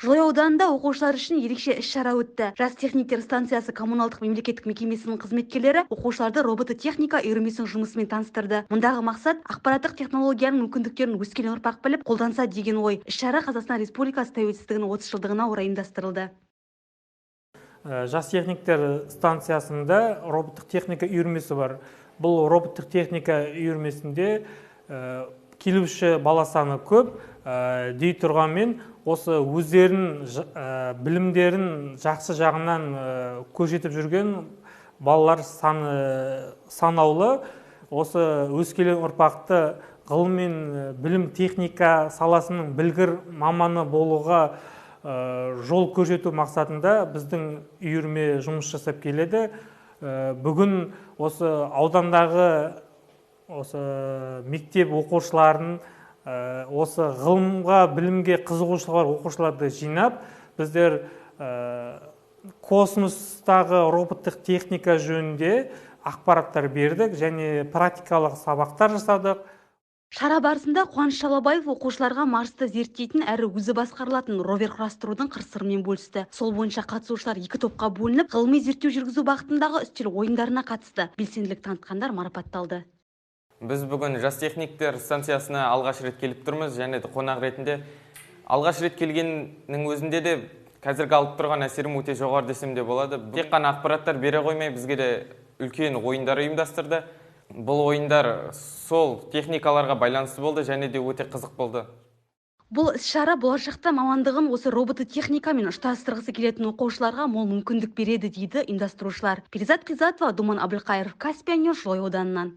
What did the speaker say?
Жылой ауданында оқушылар үшін ерекше іс-шара өтті. Жас техниктер станциясы коммуналдық мемлекеттік мекемесінің қызметкерлері оқушыларды робототехника үйірмесінің жұмысымен таныстырды. Мұндағы мақсат ақпараттық технологияның мүмкіндіктерін өскелең ұрпақ біліп қолданса деген ой. Іс-шара Қазақстан Республикасы тәуелсіздігінің 30 жылдығына орай ұйымдастырылды. Жас техниктер станциясында роботтық техника үйірмесі бар. Бұл роботтық техника үйірмесінде келуші бала саны көп, дей тұрғанмен осы өздерінің білімдерін жақсы жағынан көрсетіп жүрген балалар санаулы. Осы өскелең ұрпақты ғылым мен білім техника саласының білгір маманы болуға жол көрсету мақсатында біздің үйірме жұмыс жасап келеді. Бүгін осы аудандағы мектеп оқушыларын, осы ғылымға, білімге қызығушылығы бар оқушыларды жинап, біздер космостағы роботтық техника жөнінде ақпараттар бердік және практикалық сабақтар жасадық. Шара барысында Қуаныш Шалабаев оқушыларға Марсты зерттейтін әрі өзі басқарылатын ровер құрастырудың қыр-сырымен бөлісті. Сол бойынша қатысушылар екі топқа бөлініп, ғылыми зерттеу жүргізу бағытындағы үстел ойындарына қатысты. Белсенділік танытқандар марапатталды. Біз бүгін жас техниктер станциясына алғаш рет келіп тұрмыз, және қонақ ретінде. Алғаш рет келгеннің өзінде де қазіргі алып тұрған әсерім өте жоғары десем де болады. Тек қана ақпараттар бере қоймай, бізге де үлкен ойындар ұйымдастырды. Бұл ойындар сол техникаларға байланысты болды, және де өте қызық болды. Бұл іс-шара болашақта мамандығын осы робототехникамен ұштастырғысы келетін оқушыларға мол мүмкіндік береді дейді ұйымдастырушылар. Перизат Қизатова, Думан Абылқайыров, Каспия Ньюс, Жылой ауданынан.